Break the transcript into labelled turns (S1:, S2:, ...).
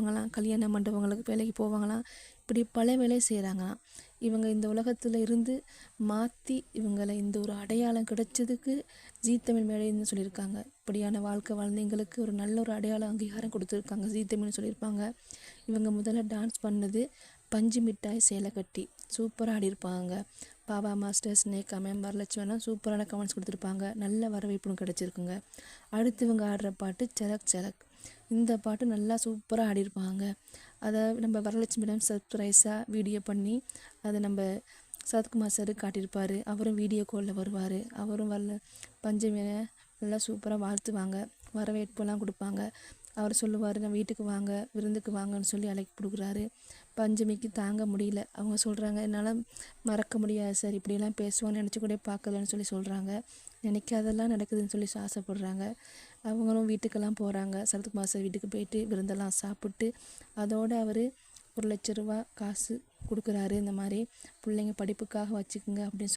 S1: இருப்பாங்களாம், கல்யாண மண்டபங்களுக்கு வேலைக்கு போவாங்களாம், இப்படி பல வேலை செய்கிறாங்களாம். இவங்க இந்த உலகத்தில் இருந்து மாற்றி இவங்களை இந்த ஒரு அடையாளம் கிடைச்சதுக்கு ஜீ தமிழ் மேடைன்னு சொல்லியிருக்காங்க. இப்படியான வாழ்க்கை வாழ்ந்தவங்களுக்கு ஒரு நல்ல ஒரு அடையாளம் அங்கீகாரம் கொடுத்துருக்காங்க ஜீ தமிழ்னு சொல்லியிருப்பாங்க. இவங்க முதல்ல டான்ஸ் பண்ணது பஞ்சு மிட்டாய் சேலை கட்டி சூப்பராக ஆடியிருப்பாங்க. பாபா மாஸ்டர், ஸ்னேகா மேம், வரலட்சுமி சூப்பரான கமெண்ட்ஸ் கொடுத்துருப்பாங்க. நல்ல வரவேற்பும் கிடச்சிருக்குங்க. அடுத்து இவங்க ஆடுற பாட்டு சலக் சலக். இந்த பாட்டு நல்லா சூப்பராக ஆடியிருப்பாங்க. அதை நம்ம வரலட்சுமி மேடம் சர்ப்ரைஸாக வீடியோ பண்ணி அதை நம்ம சரத்குமார் சார் காட்டியிருப்பார். அவரும் வீடியோ காலில் வருவார். அவரும் பஞ்சமியை நல்லா சூப்பராக வாழ்த்துவாங்க, வரவேற்பெல்லாம் கொடுப்பாங்க. அவர் சொல்லுவார், நான் வீட்டுக்கு வாங்க, விருந்துக்கு வாங்கன்னு சொல்லி அழைப்பு கொடுக்குறாரு. பஞ்சமிக்கு தாங்க முடியல. அவங்க சொல்கிறாங்க, என்னால் மறக்க முடியாது சார், இப்படியெல்லாம் பேசுவான்னு நினச்சி கூட பார்க்கலன்னு சொல்லி சொல்கிறாங்க. நினைக்காதெல்லாம் நடக்குதுன்னு சொல்லி ஆசைப்படுறாங்க. அவங்களும் வீட்டுக்கெல்லாம் போகிறாங்க. சரத்குமார் சார் வீட்டுக்கு போயிட்டு விருந்தெல்லாம் சாப்பிட்டு அதோடு அவர் 1,00,000 ரூபா காசு கொடுக்குறாரு. இந்த மாதிரி பிள்ளைங்க படிப்புக்காக வச்சுக்குங்க அப்படின்னு